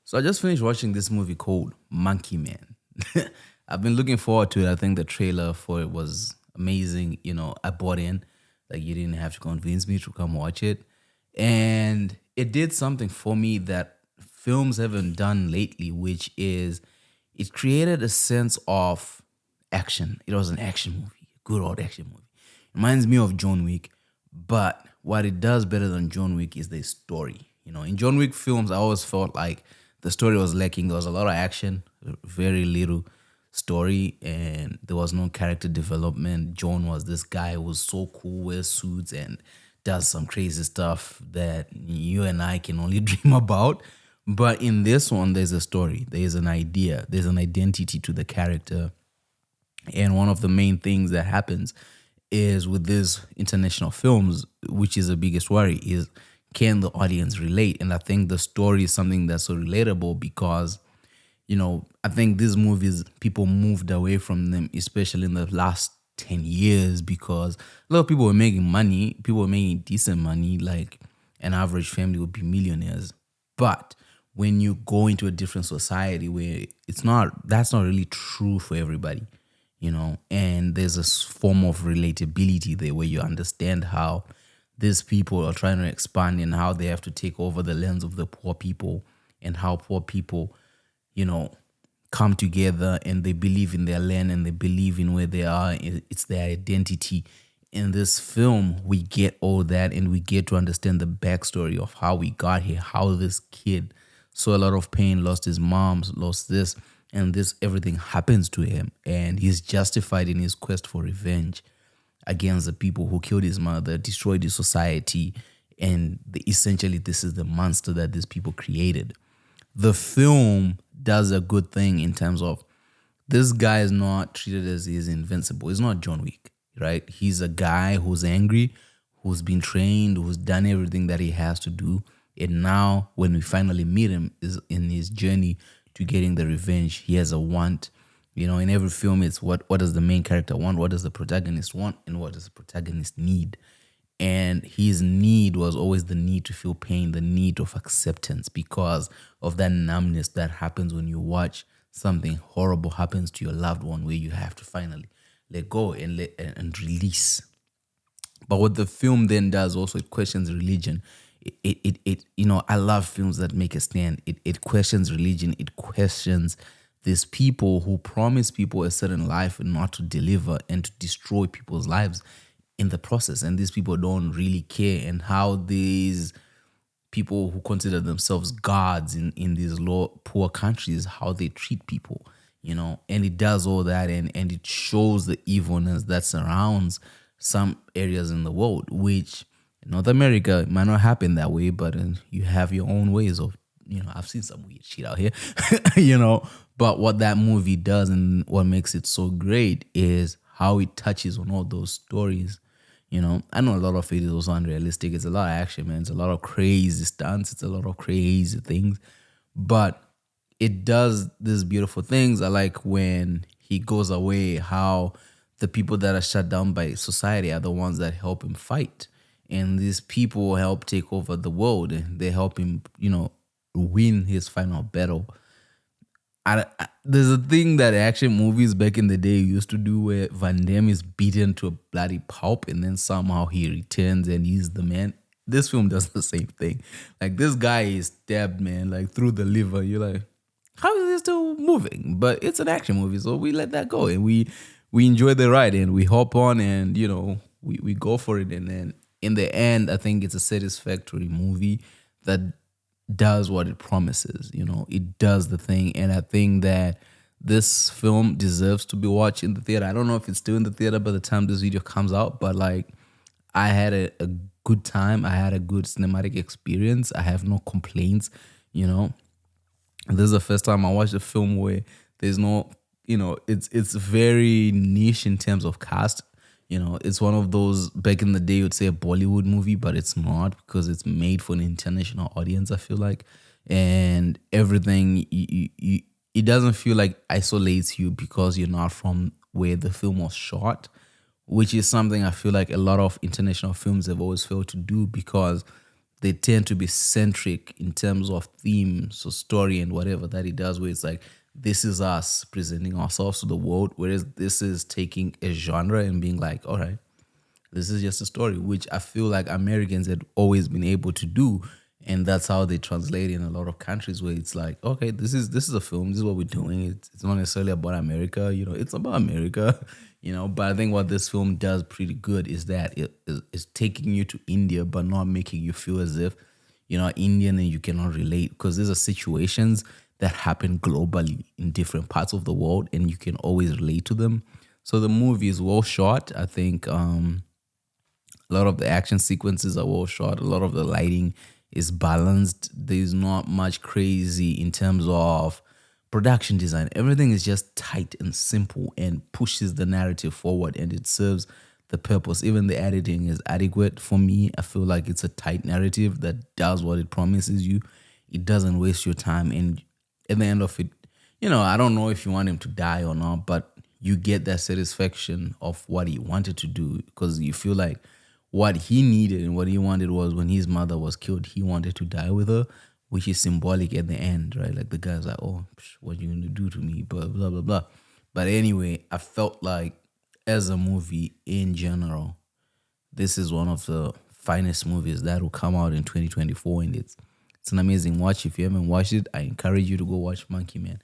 So I just finished watching this movie called Monkey Man. I've been looking forward to it. I think the trailer for it was amazing. I bought in. Like you didn't have to convince me to come watch it. And it did something for me that films haven't done lately, which is it created a sense of action. It was an action movie, a good old action movie. Reminds me of John Wick, but what it does better than John Wick is the story. In John Wick films, I always felt like the story was lacking. There was a lot of action, very little story, and there was no character development. John was this guy who was so cool, wears suits, and does some crazy stuff that you and I can only dream about. But in this one, there's a story, there's an idea, there's an identity to the character. And one of the main things that happens is with these international films, which is the biggest worry, is can the audience relate? And I think the story is something that's so relatable because, I think these movies, people moved away from them, especially in the last 10 years, because a lot of people were making money. People were making decent money, like an average family would be millionaires. But when you go into a different society where that's not really true for everybody, and there's a form of relatability there where you understand how these people are trying to expand and how they have to take over the lands of the poor people and how poor people, come together and they believe in their land and they believe in where they are. It's their identity. In this film, we get all that and we get to understand the backstory of how we got here, how this kid saw a lot of pain, lost his mom, lost this, and this everything happens to him. And he's justified in his quest for revenge against the people who killed his mother, destroyed his society, and essentially this is the monster that these people created. The film does a good thing in terms of this guy is not treated as he's invincible. He's not John Wick, right? He's a guy who's angry, who's been trained, who's done everything that he has to do. And now when we finally meet him is in his journey to getting the revenge. He has a want. In every film, it's what does the main character want? What does the protagonist want? And what does the protagonist need? And his need was always the need to feel pain, the need of acceptance because of that numbness that happens when you watch something horrible happens to your loved one where you have to finally let go and release. But what the film then does also, it questions religion. I love films that make a stand. It questions religion. It questions these people who promise people a certain life and not to deliver and to destroy people's lives in the process. And these people don't really care, and how these people who consider themselves gods in these poor countries, how they treat people, and it does all that and it shows the evilness that surrounds some areas in the world, which in North America it might not happen that way, but you have your own ways of, I've seen some weird shit out here, but what that movie does and what makes it so great is how it touches on all those stories. I know a lot of it is also unrealistic. It's a lot of action, man. It's a lot of crazy stunts. It's a lot of crazy things. But it does these beautiful things. I like when he goes away, how the people that are shut down by society are the ones that help him fight. And these people help take over the world. They help him, win his final battle. There's a thing that action movies back in the day used to do where Van Damme is beaten to a bloody pulp and then somehow he returns and he's the man. This film does the same thing. Like, this guy is stabbed, man, like through the liver. You're like, how is he still moving? But it's an action movie, so we let that go and we enjoy the ride and we hop on and, we go for it. And then in the end, I think it's a satisfactory movie that does what it promises. It does the thing. And I think that this film deserves to be watched in the theater. I don't know if it's still in the theater by the time this video comes out, but like, I had a good time. I had a good cinematic experience. I have no complaints. This is the first time I watched a film where there's no, it's very niche in terms of cast. It's one of those, back in the day, you'd say a Bollywood movie, but it's not because it's made for an international audience, I feel like. And everything, it doesn't feel like isolates you because you're not from where the film was shot, which is something I feel like a lot of international films have always failed to do because they tend to be centric in terms of themes or story and whatever that he does, where it's like, this is us presenting ourselves to the world, whereas this is taking a genre and being like, all right, this is just a story, which I feel like Americans had always been able to do. And that's how they translate in a lot of countries, where it's like, okay, this is a film, this is what we're doing. It's not necessarily about America, it's about America, But I think what this film does pretty good is that it's taking you to India, but not making you feel as if you're not Indian and you cannot relate, because there's situations that happen globally in different parts of the world, and you can always relate to them. So the movie is well shot. I think a lot of the action sequences are well shot. A lot of the lighting is balanced. There's not much crazy in terms of production design. Everything is just tight and simple and pushes the narrative forward, and it serves the purpose. Even the editing is adequate for me. I feel like it's a tight narrative that does what it promises you. It doesn't waste your time. And at the end of it, I don't know if you want him to die or not, but you get that satisfaction of what he wanted to do, because you feel like what he needed and what he wanted was, when his mother was killed, he wanted to die with her, which is symbolic at the end, right? Like the guy's like, oh, what are you going to do to me? Blah, blah, blah, blah. But anyway, I felt like as a movie in general, this is one of the finest movies that will come out in 2024. And it's an amazing watch. If you haven't watched it, I encourage you to go watch Monkey Man.